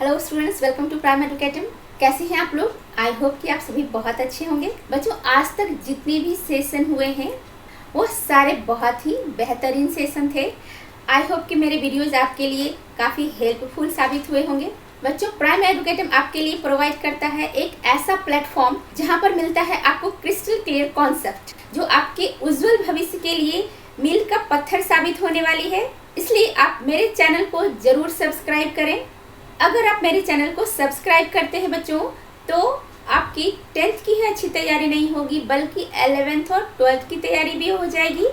Hello students, welcome to Prime Educative. कैसे हैं आप लोग? आई होप कि आप सभी बहुत अच्छे होंगे। बच्चों, आज तक जितने भी सेशन हुए हैं वो सारे बहुत ही बेहतरीन सेशन थे। आई होप कि मेरे वीडियोस आपके लिए काफ़ी हेल्पफुल साबित हुए होंगे। बच्चों, प्राइम एजुकेटिव आपके लिए प्रोवाइड करता है एक ऐसा प्लेटफॉर्म जहां पर मिलता है आपको क्रिस्टल क्लियर कॉन्सेप्ट जो आपके उज्जवल भविष्य के लिए मील का पत्थर साबित होने वाली है। इसलिए आप मेरे चैनल को जरूर सब्सक्राइब करें। अगर आप मेरे चैनल को सब्सक्राइब करते हैं बच्चों, तो आपकी 10th की ही अच्छी तैयारी नहीं होगी बल्कि 11th और 12th की तैयारी भी हो जाएगी।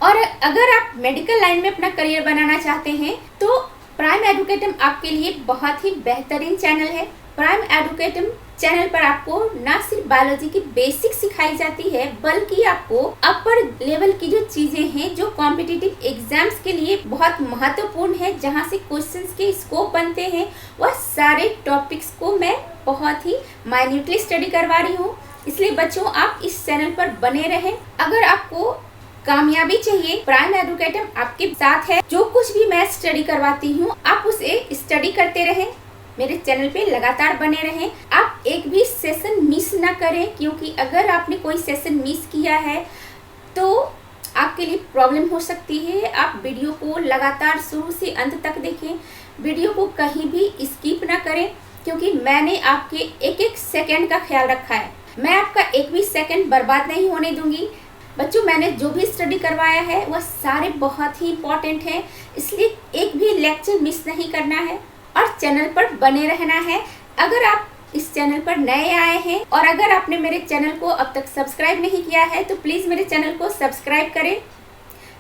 और अगर आप मेडिकल लाइन में अपना करियर बनाना चाहते हैं तो प्राइम एजुकेटिव आपके लिए बहुत ही बेहतरीन चैनल है। प्राइम एजुकेटिव चैनल पर आपको न सिर्फ बायोलॉजी की बेसिक सिखाई जाती है बल्कि आपको अपर लेवल की जो चीजें हैं जो कॉम्पिटिटिव एग्जाम्स के लिए बहुत महत्वपूर्ण है, जहां से क्वेश्चंस के स्कोप बनते हैं, वह सारे टॉपिक्स को मैं बहुत ही माइन्यूटली स्टडी करवा रही हूँ। इसलिए बच्चों, आप इस चैनल पर बने रहें। अगर आपको कामयाबी चाहिए, प्राइम एजुकेटिव आपके साथ है। जो कुछ भी मैं स्टडी करवाती हूँ आप उसे स्टडी करते रहें, मेरे चैनल पे लगातार बने रहें। आप एक भी सेशन मिस ना करें, क्योंकि अगर आपने कोई सेशन मिस किया है तो आपके लिए प्रॉब्लम हो सकती है। आप वीडियो को लगातार शुरू से अंत तक देखें, वीडियो को कहीं भी स्किप ना करें, क्योंकि मैंने आपके एक एक सेकंड का ख्याल रखा है। मैं आपका एक भी सेकंड बर्बाद नहीं होने दूंगी। बच्चों, मैंने जो भी स्टडी करवाया है वह सारे बहुत ही इम्पोर्टेंट हैं, इसलिए एक भी लेक्चर मिस नहीं करना है और चैनल पर बने रहना है। अगर आप इस चैनल पर नए आए हैं और अगर आपने मेरे चैनल को अब तक सब्सक्राइब नहीं किया है तो प्लीज़ मेरे चैनल को सब्सक्राइब करें,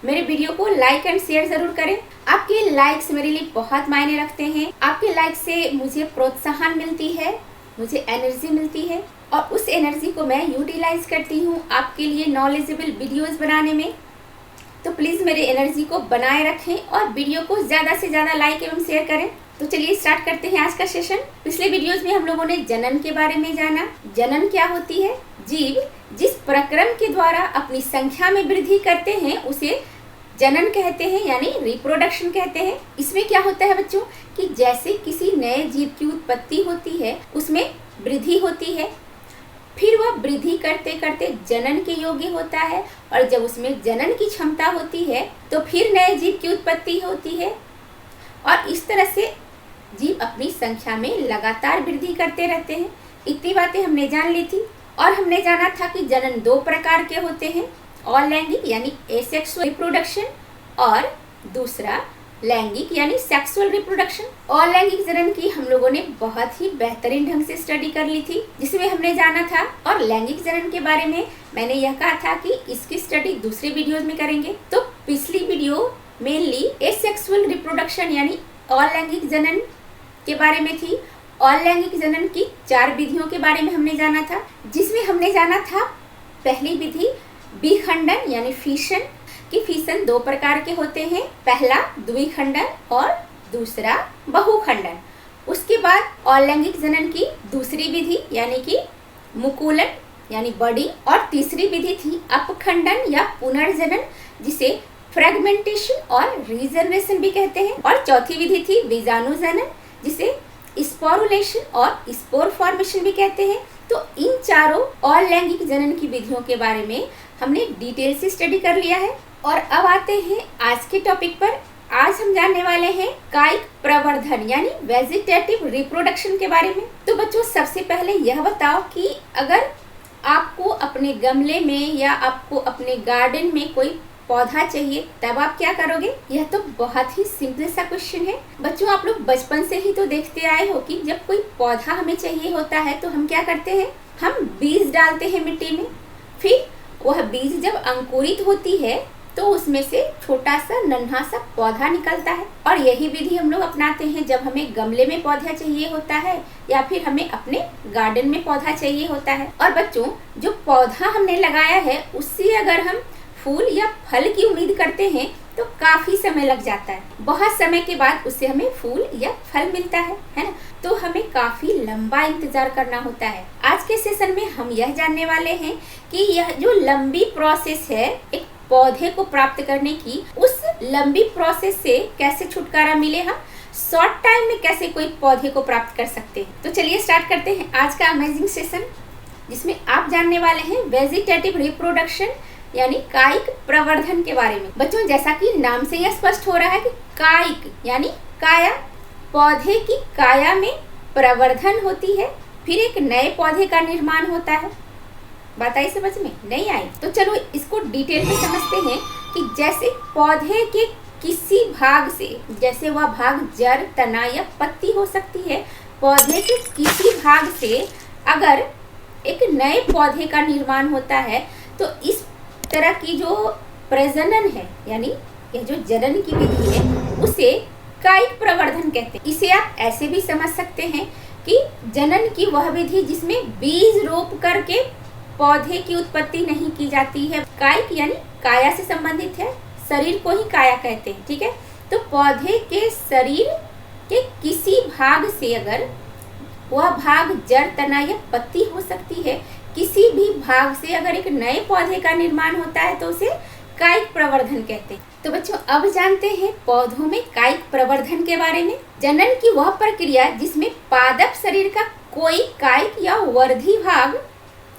मेरे वीडियो को लाइक एंड शेयर ज़रूर करें। आपके लाइक्स मेरे लिए बहुत मायने रखते हैं। आपके लाइक से मुझे प्रोत्साहन मिलती है, मुझे एनर्जी मिलती है और उस एनर्जी को मैं यूटिलाइज करती हूँ आपके लिए नॉलेजेबल वीडियोज़ बनाने में। तो प्लीज़ मेरे एनर्जी को बनाए रखें और वीडियो को ज़्यादा से ज़्यादा लाइक एवं शेयर करें। तो चलिए स्टार्ट करते हैं आज का सेशन। पिछले वीडियोस में हम लोगों ने जनन के बारे में जाना। जनन क्या होती है? जीव जिस प्रक्रम के द्वारा अपनी संख्या में वृद्धि करते हैं उसे जनन कहते हैं, यानी रिप्रोडक्शन कहते हैं। इसमें क्या होता है बच्चों कि जैसे किसी नए जीव की उत्पत्ति होती है, उसमें वृद्धि होती है, फिर वह वृद्धि करते करते जनन के योग्य होता है और जब उसमें जनन की क्षमता होती है तो फिर नए जीव की उत्पत्ति होती है और इस तरह से जीव अपनी संख्या में लगातार वृद्धि करते रहते हैं। इतनी बातें हमने जान ली थी और हमने जाना था कि जनन दो प्रकार के होते हैं, अलैंगिक यानी एसेक्सुअल रिप्रोडक्शन और दूसरा लैंगिक यानी सेक्सुअल रिप्रोडक्शन। अलैंगिक जनन की हम लोगों ने बहुत ही बेहतरीन ढंग से स्टडी कर ली थी, जिसमें हमने जाना था। और लैंगिक जनन के बारे में मैंने यह कहा था कि इसकी स्टडी दूसरे वीडियोज में करेंगे। तो पिछली वीडियो मेनली एसेक्सुअल रिप्रोडक्शन यानी अलैंगिक जनन के बारे में थी। अलैंगिक जनन की 4 विधियों के बारे में हमने जाना था, जिसमें हमने जाना था पहली विधि विखंडन यानी फिशन कि फिशन 2 प्रकार के होते हैं, पहला द्विखंडन और दूसरा बहुखंडन। उसके बाद अलैंगिक जनन की दूसरी विधि यानी कि मुकुलन यानी बर्डिंग और तीसरी विधि थी अपखंडन या पुनर्जनन, जिसे फ्रेगमेंटेशन और रीजनरेशन भी कहते हैं। और चौथी विधि थी बीजाणुजनन, जिसे स्पोरुलेशन और स्पोर फॉर्मेशन भी कहते हैं। तो इन चारों अलैंगिक जनन की विधियों के बारे में हमने डिटेल से स्टडी कर लिया है। और अब आते हैं आज के टॉपिक पर। आज हम जानने वाले हैं कायिक प्रवर्धन यानी वेजिटेटिव रिप्रोडक्शन के बारे में। तो बच्चों, सबसे पहले यह बताओ कि अगर आपको अपने गमले में या आपको अपने गार्डन में कोई पौधा चाहिए तब आप क्या करोगे? यह तो बहुत ही सिंपल सा क्वेश्चन है। बच्चों, आप लोग बचपन से ही तो देखते आए हो कि जब कोई पौधा हमें चाहिए होता है तो हम क्या करते हैं? हम बीज डालते हैं मिट्टी में, फिर वह बीज जब अंकुरित होती है तो उसमें से छोटा सा नन्हा सा पौधा निकलता है। और यही विधि हम लोग अपनाते हैं जब हमें गमले में पौधा चाहिए होता है या फिर हमें अपने गार्डन में पौधा चाहिए होता है। और बच्चों, जो पौधा हमने लगाया है उससे अगर हम फूल या फल की उम्मीद करते हैं तो काफी समय लग जाता है। बहुत समय के बाद उससे हमें फूल या फल मिलता है ना? तो हमें काफी लंबा इंतजार करना होता है। आज के सेशन में हम यह जानने वाले हैं कि यह जो लंबी प्रोसेस है एक पौधे को प्राप्त करने की, उस लंबी प्रोसेस से कैसे छुटकारा मिले हम शॉर्ट टाइम में कैसे कोई पौधे को प्राप्त कर सकते हैं। तो चलिए स्टार्ट करते हैं आज का अमेजिंग सेशन, जिसमें आप जानने वाले हैं वेजिटेटिव रिप्रोडक्शन यानी कायिक प्रवर्धन के बारे में। बच्चों, जैसा कि नाम से यह स्पष्ट हो रहा है कि कायिक यानी काया, पौधे की काया में प्रवर्धन होती है, फिर एक नए पौधे का निर्माण होता है। बात आई समझ में? नहीं आई तो चलो इसको डिटेल में समझते हैं कि जैसे पौधे के किसी भाग से, जैसे वह भाग जड़, तना या पत्ती हो सकती है, पौधे के किसी भाग से अगर एक नए पौधे का निर्माण होता है तो इस तरह की जो प्रजनन है यानी यह जो जनन की विधि है उसे कायिक प्रवर्धन कहते हैं। इसे आप ऐसे भी समझ सकते हैं कि जनन की वह विधि जिसमें बीज रोप करके पौधे की उत्पत्ति नहीं की जाती है। कायिक यानी काया से संबंधित है, शरीर को ही काया कहते हैं, ठीक है। तो पौधे के शरीर के किसी भाग से, अगर वह भाग जड़, तना या पत्ती हो सकती है, किसी भी भाग से अगर एक नए पौधे का निर्माण होता है तो उसे कायिक प्रवर्धन कहते हैं। तो बच्चों, अब जानते हैं पौधों में कायिक प्रवर्धन के बारे में। जनन की वह प्रक्रिया जिसमें पादप शरीर का कोई कायिक या वर्धी भाग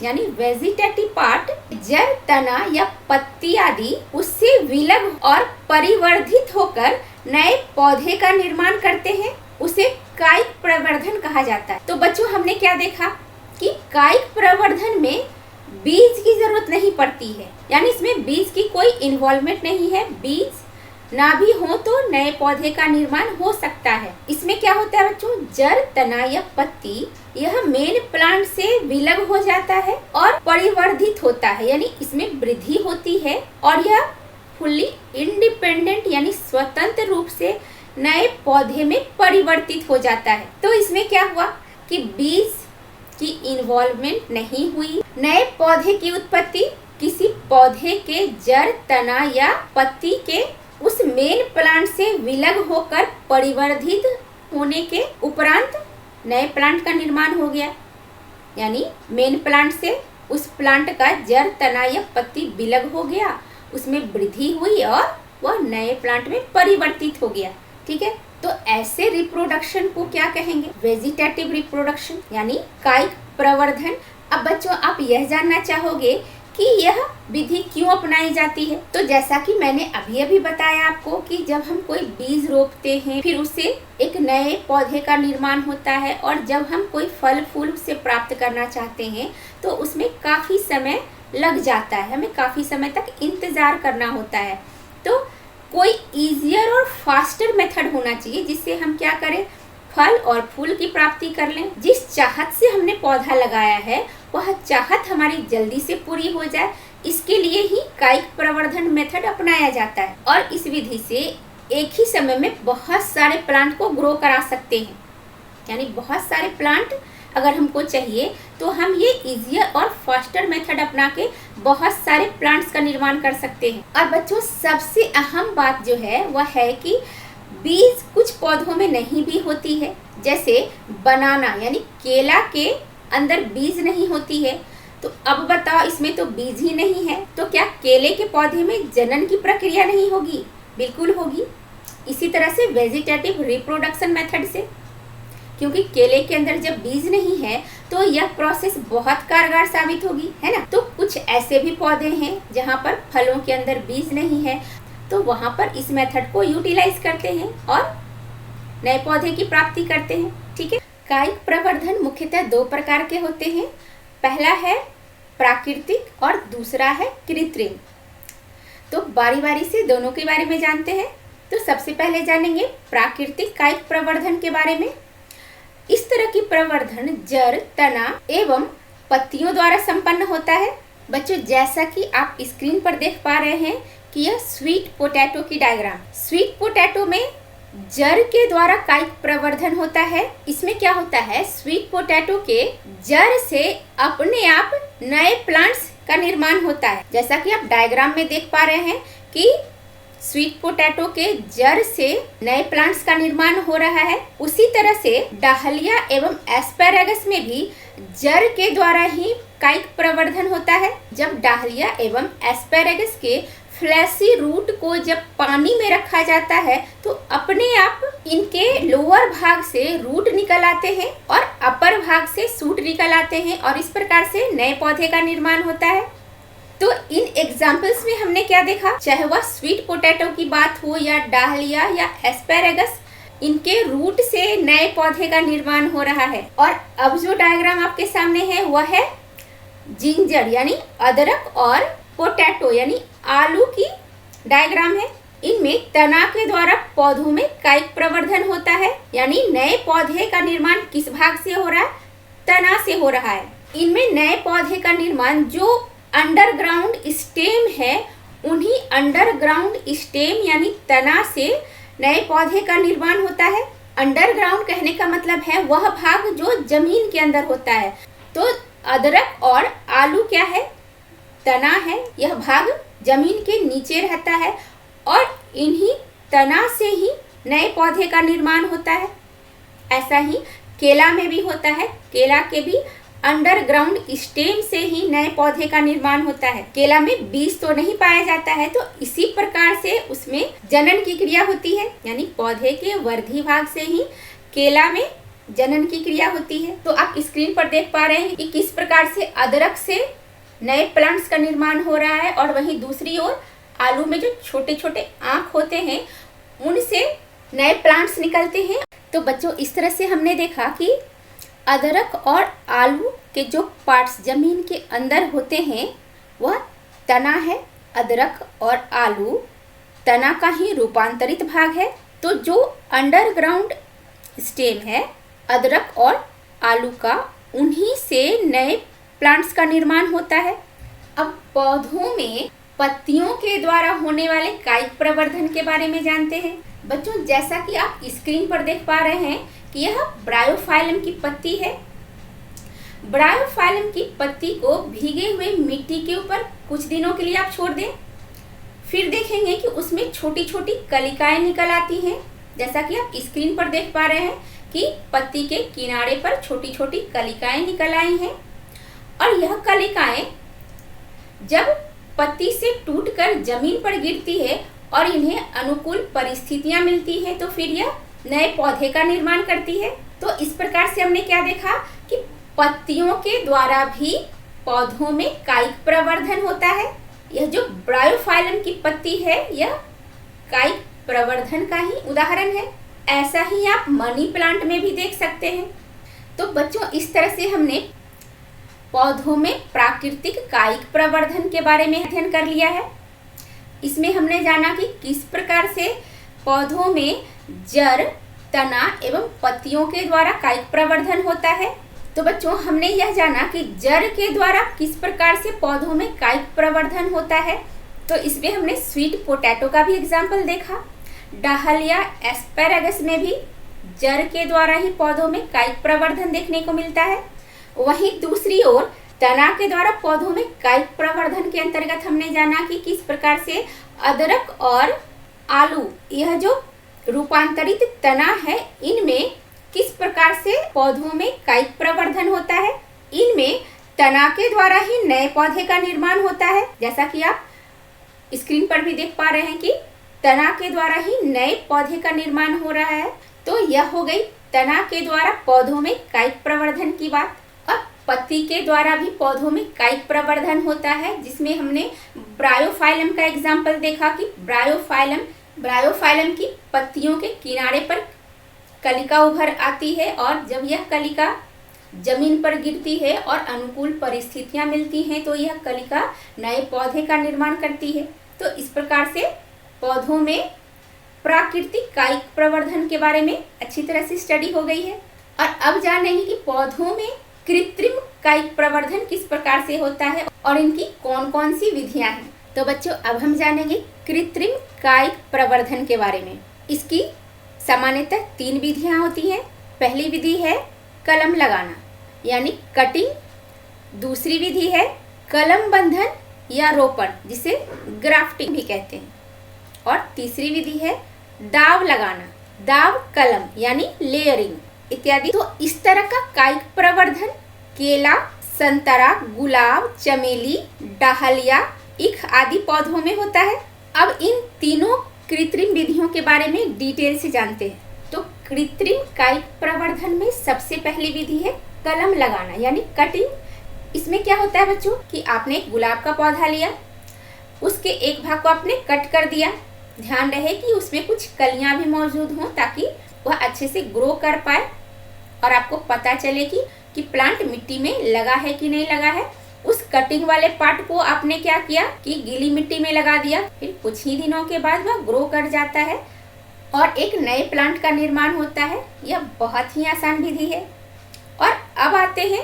यानी वेजिटेटिव पार्ट जड़, तना या पत्ती आदि उससे विलग और परिवर्धित होकर नए पौधे का निर्माण करते हैं, उसे कायिक प्रवर्धन कहा जाता है। तो बच्चों, हमने क्या देखा कि कायिक प्रवर्धन में बीज की जरूरत नहीं पड़ती है, यानी इसमें बीज की कोई इन्वॉल्वमेंट नहीं है। बीज ना भी हो तो नए पौधे का निर्माण हो सकता है। इसमें क्या होता है बच्चों, जड़, तना या पत्ती यह मेन प्लांट से विलग हो जाता है और परिवर्धित होता है, यानी इसमें वृद्धि होती है और यह फुल्ली इंडिपेंडेंट यानी स्वतंत्र रूप से नए पौधे में परिवर्तित हो जाता है। तो इसमें क्या हुआ कि बीज की इन्वॉल्वमेंट नहीं हुई, नए पौधे की उत्पत्ति किसी पौधे के जड़, तना या पत्ती के उस मेन प्लांट से विलग होकर परिवर्धित होने के उपरांत नए प्लांट का निर्माण हो गया, यानी मेन प्लांट से उस प्लांट का जड़, तना या पत्ती विलग हो गया, उसमें वृद्धि हुई और वह नए प्लांट में परिवर्तित हो गया, ठीक है। तो ऐसे रिप्रोडक्शन को क्या कहेंगे? वेजिटेटिव रिप्रोडक्शन यानी कायिक प्रवर्धन। अब बच्चों, आप यह जानना चाहोगे कि यह विधि क्यों अपनाई जाती है। तो जैसा कि मैंने अभी बताया आपको कि जब हम कोई बीज रोपते हैं फिर उससे एक नए पौधे का निर्माण होता है, और जब हम कोई फल फूल से प्राप्त करना चाहते हैं तो उसमें काफ़ी समय लग जाता है, हमें काफ़ी समय तक इंतज़ार करना होता है। तो कोई ईजियर और फास्टर मेथड होना चाहिए जिससे हम क्या करें, फल और फूल की प्राप्ति कर लें। जिस चाहत से हमने पौधा लगाया है वह चाहत हमारी जल्दी से पूरी हो जाए, इसके लिए ही कायिक प्रवर्धन मेथड अपनाया जाता है। और इस विधि से एक ही समय में बहुत सारे प्लांट को ग्रो करा सकते हैं, यानी बहुत सारे प्लांट अगर हमको चाहिए तो हम ये इजियर और फास्टर मेथड अपना के बहुत सारे प्लांट्स का निर्माण कर सकते हैं। और बच्चों, सबसे अहम बात जो है वह है कि बीज कुछ पौधों में नहीं भी होती है, जैसे बनाना यानी केला के अंदर बीज नहीं होती है। तो अब बताओ, इसमें तो बीज ही नहीं है, तो क्या केले के पौधे में जनन की प्रक्रिया नहीं होगी? बिल्कुल होगी। इसी तरह से वेजिटेटिव रिप्रोडक्शन मेथड से, क्योंकि केले के अंदर जब बीज नहीं है तो यह प्रोसेस बहुत कारगर साबित होगी, है ना। तो कुछ ऐसे भी पौधे हैं जहाँ पर फलों के अंदर बीज नहीं है, तो वहाँ पर इस मेथड को यूटिलाइज करते हैं और नए पौधे की प्राप्ति करते हैं, ठीक है। कायिक प्रवर्धन मुख्यतः दो प्रकार के होते हैं, पहला है प्राकृतिक और दूसरा है कृत्रिम। तो बारी बारी से दोनों के बारे में जानते हैं। तो सबसे पहले जानेंगे प्राकृतिक कायिक प्रवर्धन के बारे में। इस तरह की प्रवर्धन जड़, तना एवं पत्तियों द्वारा संपन्न होता है। बच्चों, जैसा कि आप स्क्रीन पर देख पा रहे हैं कि यह स्वीट पोटैटो की डायग्राम। स्वीट पोटैटो में जड़ के द्वारा कायिक प्रवर्धन होता है। इसमें क्या होता है, स्वीट पोटैटो के जड़ से अपने आप नए प्लांट्स का निर्माण होता है। जैसा कि आप डायग्राम में देख पा रहे हैं कि स्वीट पोटैटो के जड़ से नए प्लांट्स का निर्माण हो रहा है। उसी तरह से डहलिया एवं एस्पैरागस में भी जड़ के द्वारा ही कायिक प्रवर्धन होता है। जब डहलिया एवं एस्पैरागस के फ्लैशी रूट को जब पानी में रखा जाता है तो अपने आप इनके लोअर भाग से रूट निकल आते हैं और अपर भाग से शूट निकल आते हैं और इस प्रकार से नए पौधे का निर्माण होता है। तो इन एग्जाम्पल्स में हमने क्या देखा, चाहे वह स्वीट पोटैटो की बात हो या डाहलिया या एस्पैरेगस, इनके रूट से नए पौधे का निर्माण हो रहा है। और अब जो डायग्राम आपके सामने है वह है जिंजर यानी अदरक और पोटैटो यानी आलू की डायग्राम है। इनमें तना के द्वारा पौधों में कायिक प्रवर्धन होता है, यानी नए पौधे का निर्माण किस भाग से हो रहा है, तना से हो रहा है। इनमें नए पौधे का निर्माण जो अंडरग्राउंड स्टेम है, उन्हीं अंडरग्राउंड स्टेम यानी तना से नए पौधे का निर्माण होता है। अंडरग्राउंड कहने का मतलब है वह भाग जो जमीन के अंदर होता है। तो अदरक और आलू क्या है, तना है, यह भाग जमीन के नीचे रहता है और इन्हीं तना से ही नए पौधे का निर्माण होता है। ऐसा ही केला में भी होता है, केला के भी अंडरग्राउंड स्टेम से ही नए पौधे का निर्माण होता है। केला में बीज तो नहीं पाया जाता है, तो इसी प्रकार से उसमें जनन की क्रिया होती है, यानी पौधे के वर्धी भाग से ही केला में जनन की क्रिया होती है। तो आप स्क्रीन पर देख पा रहे हैं कि किस प्रकार से अदरक से नए प्लांट्स का निर्माण हो रहा है और वहीं दूसरी ओर आलू में जो छोटे छोटे आँख होते हैं उनसे नए प्लांट्स निकलते हैं। तो बच्चों, इस तरह से हमने देखा कि अदरक और आलू के जो पार्ट्स जमीन के अंदर होते हैं वह तना है। अदरक और आलू तना का ही रूपांतरित भाग है। तो जो अंडरग्राउंड स्टेम है अदरक और आलू का, उन्हीं से नए प्लांट्स का निर्माण होता है। अब पौधों में पत्तियों के द्वारा होने वाले कायिक प्रवर्धन के बारे में जानते हैं। बच्चों, जैसा कि आप स्क्रीन पर देख पा रहे हैं कि यह ब्रायोफाइलम की पत्ती है। ब्रायोफाइलम की पत्ती को भीगे हुए मिट्टी के ऊपर कुछ दिनों के लिए आप छोड़ दें, फिर देखेंगे कि उसमें छोटी छोटी कलिकाएं निकल आती हैं। जैसा कि आप स्क्रीन पर देख पा रहे हैं कि पत्ती के किनारे पर छोटी छोटी कलिकाएं निकल आई हैं और यह कलिकाएं जब पत्ती से टूटकर जमीन पर गिरती है और इन्हें अनुकूल परिस्थितियां मिलती हैं तो फिर यह नए पौधे का निर्माण करती है। तो इस प्रकार से हमने क्या देखा कि पत्तियों के द्वारा भी पौधों में कायिक प्रवर्धन होता है। यह जो ब्रायोफाइलम की पत्ती है यह कायिक प्रवर्धन का ही उदाहरण है। ऐसा ही आप मनी प्लांट में भी देख सकते हैं। तो बच्चों, इस तरह से हमने पौधों में प्राकृतिक कायिक प्रवर्धन के बारे में अध्ययन कर लिया है। इसमें हमने जाना कि किस प्रकार से पौधों में जड़, तना एवं पत्तियों के द्वारा कायिक प्रवर्धन होता है। तो बच्चों, हमने यह जाना कि जड़ के द्वारा किस प्रकार से पौधों में कायिक प्रवर्धन होता है। तो इसमें हमने स्वीट पोटैटो का भी एग्जाम्पल देखा। डाहलिया, एस्पैरागस में भी जड़ के द्वारा ही पौधों में कायिक प्रवर्धन देखने को मिलता है। वहीं दूसरी ओर तना के द्वारा पौधों में कायिक प्रवर्धन के अंतर्गत हमने जाना कि किस प्रकार से अदरक और आलू, यह जो रूपांतरित तना है, इनमें किस प्रकार से पौधों में कायिक प्रवर्धन होता है। इनमें तना के द्वारा ही नए पौधे का निर्माण होता है। जैसा कि आप स्क्रीन पर भी देख पा रहे हैं कि तना के द्वारा ही नए पौधे का निर्माण हो रहा है। तो यह हो गई तना के द्वारा पौधों में कायिक प्रवर्धन की बात। और पत्ती के द्वारा भी पौधों में कायिक प्रवर्धन होता है, जिसमें हमने ब्रायोफाइलम का एग्जाम्पल देखा कि ब्रायोफाइलम की पत्तियों के किनारे पर कलिका उभर आती है और जब यह कलिका जमीन पर गिरती है और अनुकूल परिस्थितियां मिलती हैं तो यह कलिका नए पौधे का निर्माण करती है। तो इस प्रकार से पौधों में प्राकृतिक कायिक प्रवर्धन के बारे में अच्छी तरह से स्टडी हो गई है। और अब जानेंगे कि पौधों में कृत्रिम कायिक प्रवर्धन किस प्रकार से होता है और इनकी कौन कौन सी विधियां हैं। तो बच्चों, अब हम जानेंगे कृत्रिम कायिक प्रवर्धन के बारे में। इसकी सामान्यतः 3 विधियां होती हैं। पहली विधि है कलम लगाना यानी कटिंग। दूसरी विधि है कलम बंधन या रोपण, जिसे ग्राफ्टिंग भी कहते हैं। और तीसरी विधि है दाव लगाना, दाव कलम यानी लेयरिंग इत्यादि। तो इस तरह का कायिक प्रवर्धन केला, संतरा, गुलाब, चमेली, डाहलिया, ईख आदि पौधों में होता है। अब इन तीनों कृत्रिम विधियों के बारे में डिटेल से जानते हैं। तो कृत्रिम कायिक प्रवर्धन में सबसे पहली विधि है कलम लगाना यानी कटिंग। इसमें क्या होता है बच्चों कि आपने एक गुलाब का पौधा लिया, उसके एक भाग को आपने कट कर दिया। ध्यान रहे कि उसमें कुछ कलियां भी मौजूद हों ताकि वह अच्छे से ग्रो कर पाए और आपको पता चले कि प्लांट मिट्टी में लगा है कि नहीं लगा है। उस कटिंग वाले पार्ट को आपने क्या किया कि गीली मिट्टी में लगा दिया, फिर कुछ ही दिनों के बाद वह ग्रो कर जाता है और एक नए प्लांट का निर्माण होता है। यह बहुत ही आसान विधि है। और अब आते हैं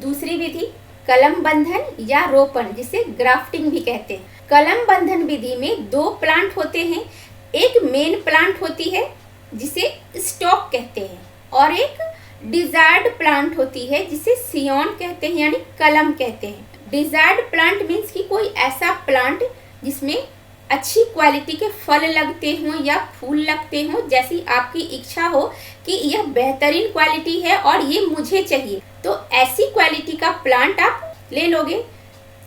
दूसरी विधि कलम बंधन या रोपण, जिसे ग्राफ्टिंग भी कहते हैं। कलम बंधन विधि में दो प्लांट होते हैं। एक मेन प्लांट होती है जिसे स्टॉक कहते हैं और एक डिजायर्ड प्लांट होती है जिसे सियोन कहते हैं यानी कलम कहते हैं। डिजायर्ड प्लांट मीन्स कि कोई ऐसा प्लांट जिसमें अच्छी क्वालिटी के फल लगते हों या फूल लगते हों, जैसी आपकी इच्छा हो कि यह बेहतरीन क्वालिटी है और ये मुझे चाहिए, तो ऐसी क्वालिटी का प्लांट आप ले लोगे,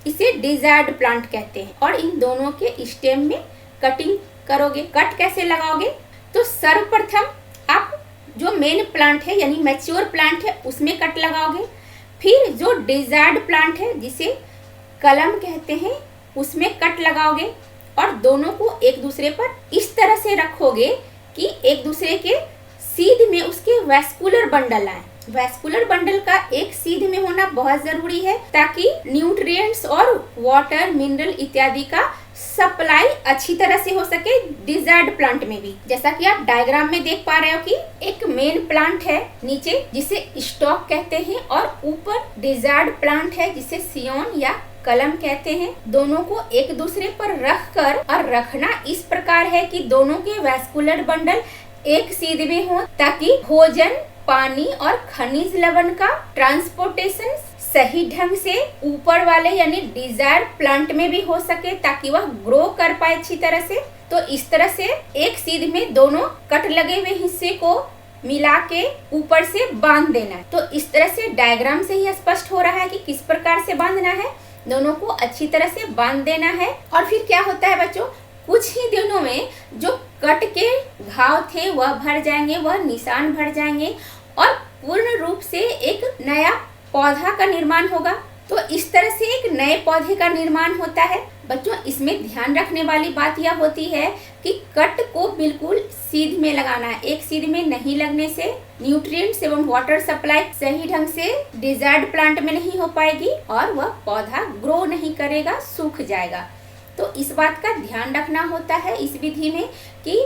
इसे डिजायर्ड प्लांट कहते हैं। और इन दोनों के स्टेम में कटिंग करोगे। कट कैसे लगाओगे? तो सर्वप्रथम आप जो मेन प्लांट है यानी मैच्योर प्लांट है उसमें कट लगाओगे। फिर जो डिजायर्ड प्लांट है जिसे कलम कहते हैं उसमें कट लगाओगे और दोनों को एक दूसरे पर इस तरह से रखोगे कि एक दूसरे के सीध में उसके वैस्कुलर बंडल आए। वैस्कुलर बंडल का एक सीध में होना बहुत जरूरी है ताकि न्यूट्रिएंट्स और वाटर मिनरल इत्यादि का सप्लाई अच्छी तरह से हो सके डिजायर्ड प्लांट में भी। जैसा कि आप डायग्राम में देख पा रहे हो कि एक मेन प्लांट है नीचे जिसे स्टॉक कहते हैं और ऊपर डिजायर्ड प्लांट है जिसे सियोन या कलम कहते हैं। दोनों को एक दूसरे पर रखकर और रखना इस प्रकार है कि दोनों के वैस्कुलर बंडल एक सीध में हो ताकि भोजन, पानी और खनिज लवण का ट्रांसपोर्टेशन सही ढंग से ऊपर वाले यानी डिजायर प्लांट में भी हो सके ताकि वह ग्रो कर पाए अच्छी तरह से। तो इस तरह से एक सीध में दोनों कट लगे हुए हिस्से को मिला के ऊपर से बांध देना है। तो इस तरह से डायग्राम से ही स्पष्ट हो रहा है कि किस प्रकार से बांधना है। दोनों को अच्छी तरह से बांध देना है। और फिर क्या होता है बच्चों, कुछ ही दिनों में जो कट के घाव थे वह भर जाएंगे, वह निशान भर जाएंगे और पूर्ण रूप से एक नया पौधा का निर्माण होगा। तो इस तरह से एक नए पौधे का निर्माण होता है। बच्चों इसमें ध्यान रखने वाली बात यह होती है कि कट को बिल्कुल सीध में लगाना है। एक सीध में नहीं लगने से न्यूट्रिएंट्स एवं वाटर सप्लाई सही ढंग से डिजायर्ड प्लांट में नहीं हो पाएगी और वह पौधा ग्रो नहीं करेगा, सूख जाएगा। तो इस बात का ध्यान रखना होता है इस विधि में कि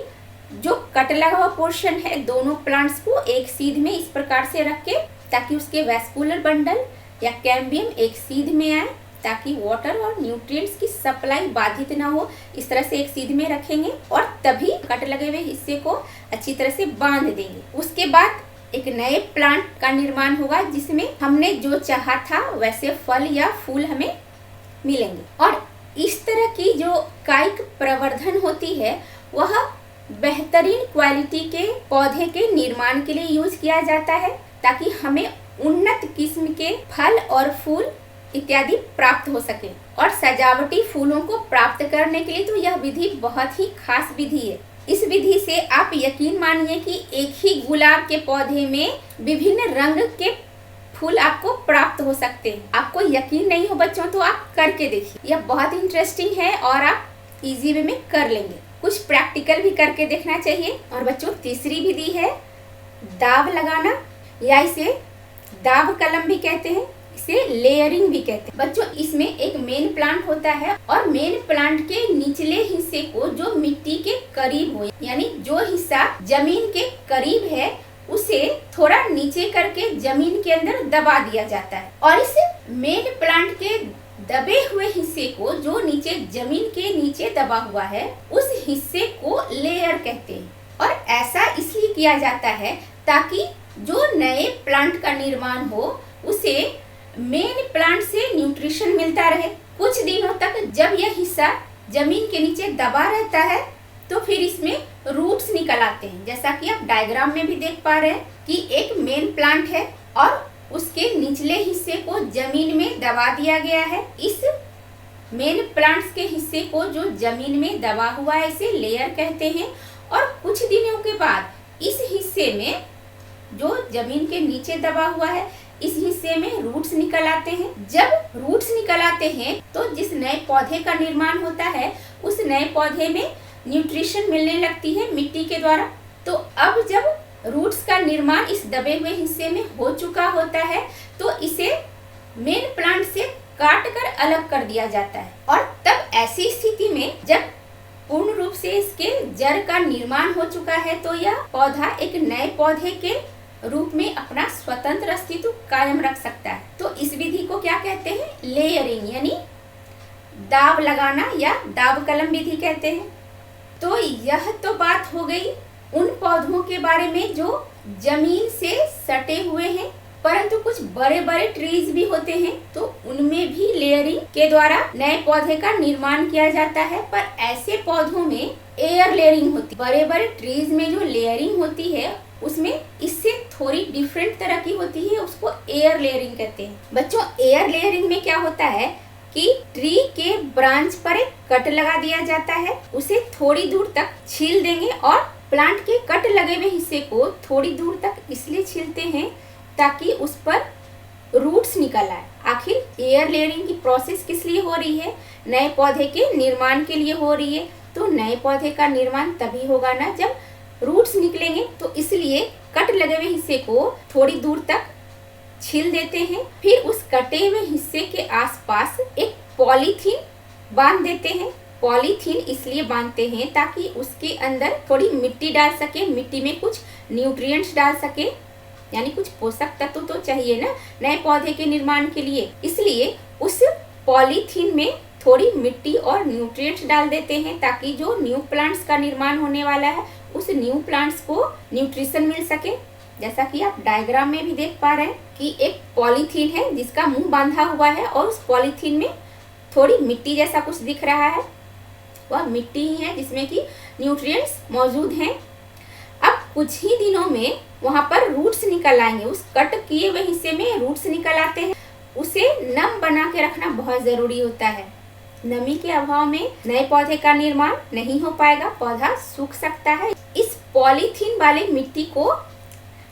जो कट लगा हुआ पोर्शन है दोनों प्लांट्स को एक सीध में इस प्रकार से रख के ताकि उसके वैस्कुलर बंडल या कैम्बियम एक सीध में आए ताकि वाटर और न्यूट्रिएंट्स की सप्लाई बाधित ना हो। इस तरह से एक सीध में रखेंगे और तभी कट लगे हुए हिस्से को अच्छी तरह से बांध देंगे। उसके बाद एक नए प्लांट का निर्माण होगा जिसमें हमने जो चाहा था वैसे फल या फूल हमें मिलेंगे। और इस तरह की जो कायिक प्रवर्धन होती है वह बेहतरीन क्वालिटी के पौधे के निर्माण के लिए यूज किया जाता है ताकि हमें उन्नत किस्म के फल और फूल इत्यादि प्राप्त हो सके। और सजावटी फूलों को प्राप्त करने के लिए तो यह विधि बहुत ही खास विधि है। इस विधि से आप यकीन मानिए कि एक ही गुलाब के पौधे में विभिन्न रंग के फूल आपको प्राप्त हो सकते हैं। आपको यकीन नहीं हो बच्चों तो आप करके देखिए, यह बहुत इंटरेस्टिंग है और आप इजी वे में कर लेंगे। कुछ प्रैक्टिकल भी करके देखना चाहिए। और बच्चों तीसरी विधि है दाव लगाना या इसे दाव कलम भी कहते हैं, इसे लेयरिंग भी कहते हैं। बच्चों इसमें एक मेन प्लांट होता है और मेन प्लांट के निचले हिस्से को जो मिट्टी के करीब हो यानी जो हिस्सा जमीन के करीब है उसे थोड़ा नीचे करके जमीन के अंदर दबा दिया जाता है और इस मेन प्लांट के दबे हुए हिस्से को जो नीचे जमीन के नीचे दबा हुआ है उस हिस्से को लेयर कहते हैं। और ऐसा इसलिए किया जाता है ताकि जो नए प्लांट का निर्माण हो उसे मेन प्लांट से न्यूट्रिशन मिलता रहे। कुछ दिनों तक जब यह हिस्सा जमीन के नीचे दबा रहता है तो फिर इसमें रूट्स निकल आते हैं। जैसा कि आप डायग्राम में भी देख पा रहे हैं कि एक मेन प्लांट है और उसके निचले हिस्से को जमीन में दबा दिया गया है। इस मेन प्लांट्स के हिस्से को जो जमीन में दबा हुआ है इसे लेयर कहते हैं। और कुछ दिनों के बाद इस हिस्से में जो जमीन के नीचे दबा हुआ है इस हिस्से में रूट्स निकल आते हैं। जब रूट्स निकल आते हैं तो जिस नए पौधे का निर्माण होता है उस नए पौधे में न्यूट्रिशन मिलने लगती है मिट्टी के द्वारा। तो अब जब रूट्स का निर्माण इस दबे हुए हिस्से में हो चुका होता है तो इसे मेन प्लांट से काट कर अलग कर दिया जाता है। और तब ऐसी स्थिति में जब पूर्ण रूप से इसके जड़ का निर्माण हो चुका है तो यह पौधा एक नए पौधे के रूप में अपना स्वतंत्र अस्तित्व कायम रख सकता है। तो इस विधि को क्या कहते हैं? लेयरिंग, यानी दाब लगाना या दाब कलम विधि कहते हैं। तो यह तो बात हो गई उन पौधों के बारे में जो जमीन से सटे हुए हैं, परंतु कुछ बड़े बड़े ट्रीज भी होते हैं तो उनमें भी लेयरिंग के द्वारा नए पौधे का निर्माण किया जाता है। पर ऐसे पौधों में एयर लेयरिंग होती है। बड़े बड़े ट्रीज में जो लेयरिंग होती है उसमें इससे थोड़ी डिफरेंट तरह की होती है, उसको एयर लेयरिंग कहते हैं। बच्चों, एयर लेयरिंग में क्या होता है कि ट्री के ब्रांच पर एक कट लगा दिया जाता है, उसे थोड़ी दूर तक छील देंगे और प्लांट के कट लगे हुए हिस्से को थोड़ी दूर तक इसलिए छीलते हैं ताकि उस पर रूट्स निकल आए। आखिर एयर लेयरिंग की प्रोसेस किस लिए हो रही है? नए पौधे के निर्माण के लिए हो रही है। तो नए पौधे का निर्माण तभी होगा ना जब रूट्स निकलेंगे। तो इसलिए कट लगे हुए हिस्से को थोड़ी दूर तक छील देते हैं, फिर उस कटे हुए हिस्से के आसपास एक पॉलीथीन बांध देते हैं। पॉलीथीन इसलिए बांधते हैं ताकि उसके अंदर थोड़ी मिट्टी डाल सके, मिट्टी में कुछ न्यूट्रिएंट्स डाल सके, यानी कुछ पोषक तत्व तो चाहिए ना नए पौधे के निर्माण के लिए। इसलिए उस पॉलीथीन में थोड़ी मिट्टी और न्यूट्रिएंट्स डाल देते हैं ताकि जो न्यू प्लांट्स का निर्माण होने वाला है उस न्यू प्लांट्स को न्यूट्रिशन मिल सके। जैसा कि आप डायग्राम में भी देख पा रहे हैं कि एक पॉलीथीन है जिसका मुंह बांधा हुआ है और उस पॉलीथीन में थोड़ी मिट्टी जैसा कुछ दिख रहा है, वह मिट्टी ही है जिसमें कि न्यूट्रिएंट्स मौजूद हैं। अब कुछ ही दिनों में वहां पर रूट्स निकल आएंगे, उस कट किए हुए हिस्से में रूट्स निकल आते हैं। उसे नम बना के रखना बहुत जरूरी होता है। नमी के अभाव में नए पौधे का निर्माण नहीं हो पाएगा, पौधा सूख सकता है। इस पॉलीथीन वाले मिट्टी को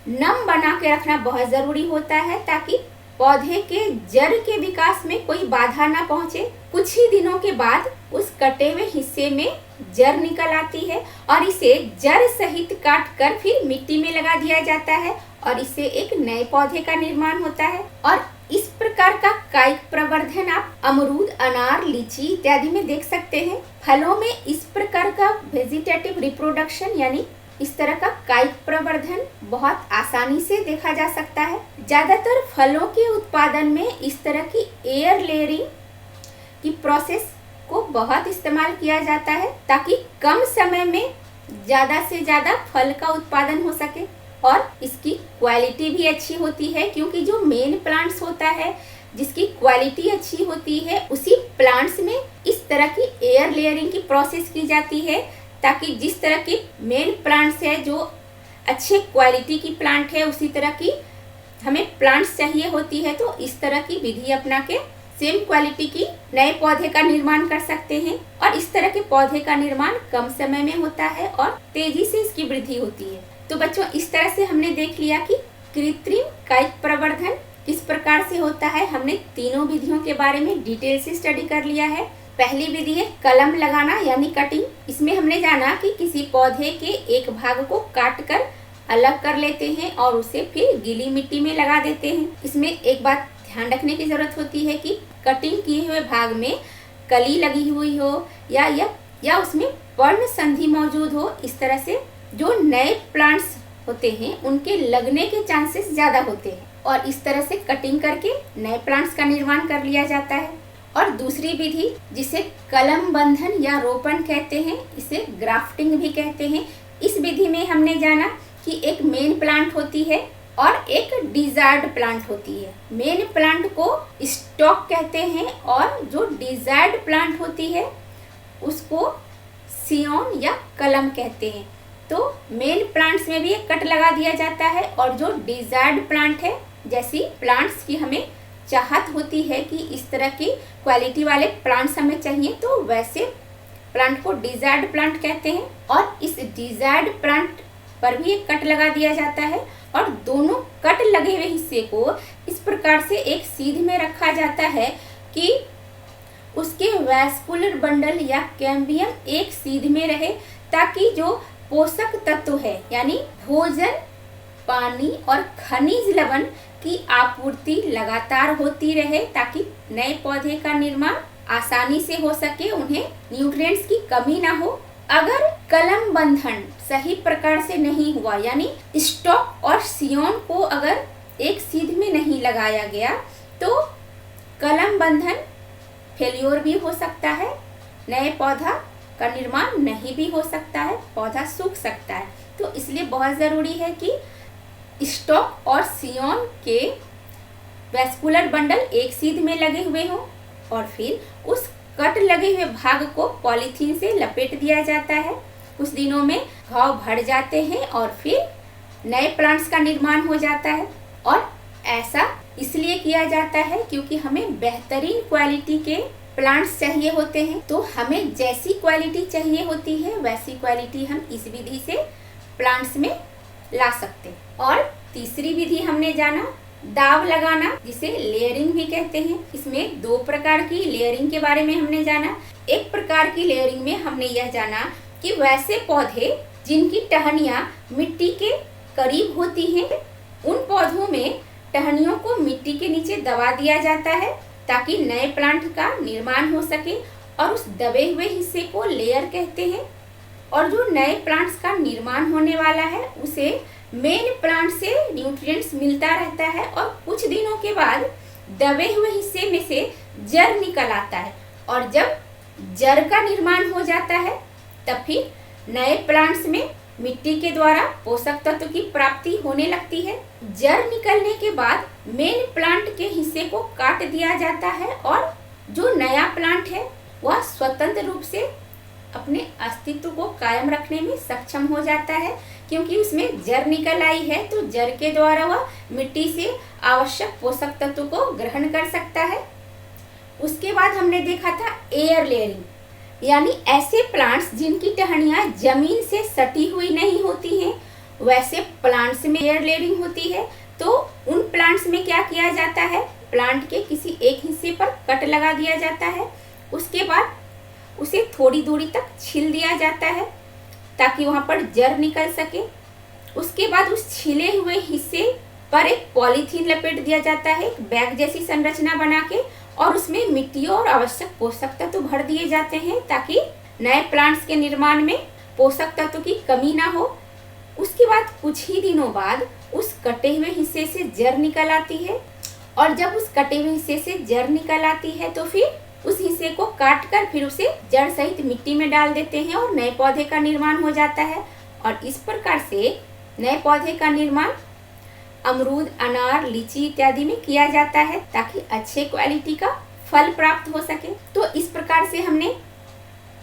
नम बना के रखना बहुत जरूरी होता है ताकि पौधे के जड़ के विकास में कोई बाधा ना पहुंचे। कुछ ही दिनों के बाद उस कटे हुए हिस्से में जड़ निकल आती है और इसे जड़ सहित काट कर फिर मिट्टी में लगा दिया जाता है और इससे एक नए पौधे का निर्माण होता है। और इस प्रकार का कायिक प्रवर्धन आप अमरूद, अनार, लीची इत्यादि में देख सकते हैं। फलों में इस प्रकार का वेजिटेटिव रिप्रोडक्शन यानी इस तरह का कायिक प्रवर्धन बहुत आसानी से देखा जा सकता है। ज्यादातर फलों के उत्पादन में इस तरह की एयर लेयरिंग की प्रोसेस को बहुत इस्तेमाल किया जाता है ताकि कम समय में ज्यादा से ज्यादा फल का उत्पादन हो सके। और इसकी क्वालिटी भी अच्छी होती है क्योंकि जो मेन प्लांट्स होता है जिसकी क्वालिटी अच्छी होती है उसी प्लांट्स में इस तरह की एयर लेयरिंग की प्रोसेस की जाती है ताकि जिस तरह की मेन प्लांट्स है जो अच्छे क्वालिटी की प्लांट है उसी तरह की हमें प्लांट्स चाहिए होती है। तो इस तरह की विधि अपना के सेम क्वालिटी की नए पौधे का निर्माण कर सकते हैं और इस तरह के पौधे का निर्माण कम समय में होता है और तेजी से इसकी वृद्धि होती है। तो बच्चों, इस तरह से हमने देख लिया कि कृत्रिम कायिक प्रवर्धन किस प्रकार से होता है। हमने तीनों विधियों के बारे में डिटेल से स्टडी कर लिया है। पहली विधि है कलम लगाना यानी कटिंग। इसमें हमने जाना कि किसी पौधे के एक भाग को काट कर अलग कर लेते हैं और उसे फिर गीली मिट्टी में लगा देते हैं। इसमें एक बात ध्यान रखने की जरूरत होती है कि कटिंग किए हुए भाग में कली लगी हुई हो या उसमें पर्ण संधि मौजूद हो। इस तरह से जो नए प्लांट्स होते हैं उनके लगने के चांसेस ज्यादा होते हैं और इस तरह से कटिंग करके नए प्लांट्स का निर्माण कर लिया जाता है। और दूसरी विधि जिसे कलम बंधन या रोपण कहते हैं, इसे ग्राफ्टिंग भी कहते हैं। इस विधि में हमने जाना कि एक मेन प्लांट होती है और एक डिजायर्ड प्लांट होती है। मेन प्लांट को स्टॉक कहते हैं और जो डिजायर्ड प्लांट होती है उसको सियोन या कलम कहते हैं। तो मेन प्लांट्स में भी एक कट लगा दिया जाता है और जो डिजायर्ड प्लांट है जैसी प्लांट्स की हमें चाहत होती है कि इस तरह की क्वालिटी वाले प्लांट्स हमें चाहिए, तो वैसे प्लांट को डिजायर्ड प्लांट कहते हैं। और इस डिजायर्ड प्लांट पर भी एक कट लगा दिया जाता है और दोनों कट लगे हुए हिस्से को इस प्रकार से एक सीध में रखा जाता है कि उसके वैस्कुलर बंडल या कैम्बियम एक सीध में रहे, ताकि जो पोषक तत्व है यानी भोजन, पानी और खनिज लवण की आपूर्ति लगातार होती रहे, ताकि नए पौधे का निर्माण आसानी से हो सके, उन्हें न्यूट्रिएंट्स की कमी ना हो। अगर कलम बंधन सही प्रकार से नहीं हुआ यानी स्टॉक और सियोन को अगर एक सीध में नहीं लगाया गया तो कलम बंधन फेल्योर भी हो सकता है, नए पौधा का निर्माण नहीं भी हो सकता है, पौधा सूख सकता है। तो इसलिए बहुत ज़रूरी है कि स्टॉक और सियोन के वैस्कुलर बंडल एक सीध में लगे हुए हों और फिर उस कट लगे हुए भाग को पॉलीथीन से लपेट दिया जाता है। कुछ दिनों में घाव भर जाते हैं और फिर नए प्लांट्स का निर्माण हो जाता है। और ऐसा इसलिए किया जाता है क्योंकि हमें बेहतरीन क्वालिटी के प्लांट्स चाहिए होते हैं, तो हमें जैसी क्वालिटी चाहिए होती है वैसी क्वालिटी हम इस विधि से प्लांट्स में ला सकते हैं। और तीसरी विधि हमने जाना दाव लगाना, जिसे लेयरिंग भी कहते हैं। इसमें दो प्रकार की लेयरिंग के बारे में हमने जाना। एक प्रकार की लेयरिंग में हमने यह जाना कि वैसे पौधे जिनकी टहनियाँ मिट्टी के करीब होती हैं, उन पौधों में टहनियों को मिट्टी के नीचे दबा दिया जाता है ताकि नए प्लांट का निर्माण हो सके, और उस दबे हुए हिस्से को लेयर कहते हैं। और जो नए प्लांट्स का निर्माण होने वाला है उसे मेन प्लांट से न्यूट्रिएंट्स मिलता रहता है और कुछ दिनों के बाद दबे हुए हिस्से में से जड़ निकल आता है, और जब जड़ का निर्माण हो जाता है तब फिर नए प्लांट्स में मिट्टी के द्वारा पोषक तत्व की प्राप्ति होने लगती है। जड़ निकलने के बाद मेन प्लांट के हिस्से को काट दिया जाता है और जो नया प्लांट है वह स्वतंत्र रूप से अपने अस्तित्व को कायम रखने में सक्षम हो जाता है, क्योंकि उसमें जड़ निकल आई है, तो जड़ के द्वारा वह मिट्टी से आवश्यक पोषक तत्व को ग्रहण कर सकता है। उसके बाद हमने देखा था एयर लेयरिंग, यानी ऐसे प्लांट्स जिनकी टहनियाँ जमीन से सटी हुई नहीं होती हैं, वैसे प्लांट्स में एयर लेयरिंग होती है। तो उन प्लांट्स में क्या किया जाता है, प्लांट के किसी एक हिस्से पर कट लगा दिया जाता है, उसके बाद उसे थोड़ी दूरी तक छील दिया जाता है ताकि वहाँ पर जड़ निकल सके। उसके बाद उस छिले हुए हिस्से पर एक पॉलीथीन लपेट दिया जाता है, एक बैग जैसी संरचना बना के, और उसमें मिट्टी और आवश्यक पोषक तत्व भर दिए जाते हैं ताकि नए प्लांट्स के निर्माण में पोषक तत्व की कमी ना हो। उसके बाद कुछ ही दिनों बाद उस कटे हुए हिस्से से जड़ निकल आती है, और जब उस कटे हुए हिस्से से जड़ निकल आती है तो फिर उस हिस्से को काट कर फिर उसे जड़ सहित मिट्टी में डाल देते हैं और नए पौधे का निर्माण हो जाता है। और इस प्रकार से नए पौधे का निर्माण अमरूद, अनार, लीची इत्यादि में किया जाता है ताकि अच्छे क्वालिटी का फल प्राप्त हो सके। तो इस प्रकार से हमने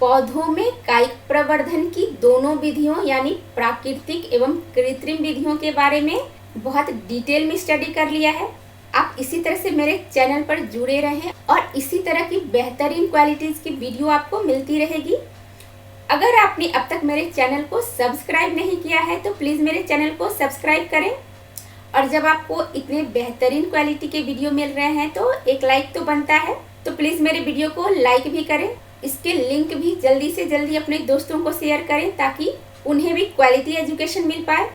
पौधों में कायिक प्रवर्धन की दोनों विधियों यानी प्राकृतिक एवं कृत्रिम विधियों के बारे में बहुत डिटेल में स्टडी कर लिया है। आप इसी तरह से मेरे चैनल पर जुड़े रहें और इसी तरह की बेहतरीन क्वालिटीज की वीडियो आपको मिलती रहेगी। अगर आपने अब तक मेरे चैनल को सब्सक्राइब नहीं किया है तो प्लीज़ मेरे चैनल को सब्सक्राइब करें, और जब आपको इतने बेहतरीन क्वालिटी के वीडियो मिल रहे हैं तो एक लाइक तो बनता है, तो प्लीज़ मेरे वीडियो को लाइक भी करें। इसके लिंक भी जल्दी से जल्दी अपने दोस्तों को शेयर करें ताकि उन्हें भी क्वालिटी एजुकेशन मिल पाए।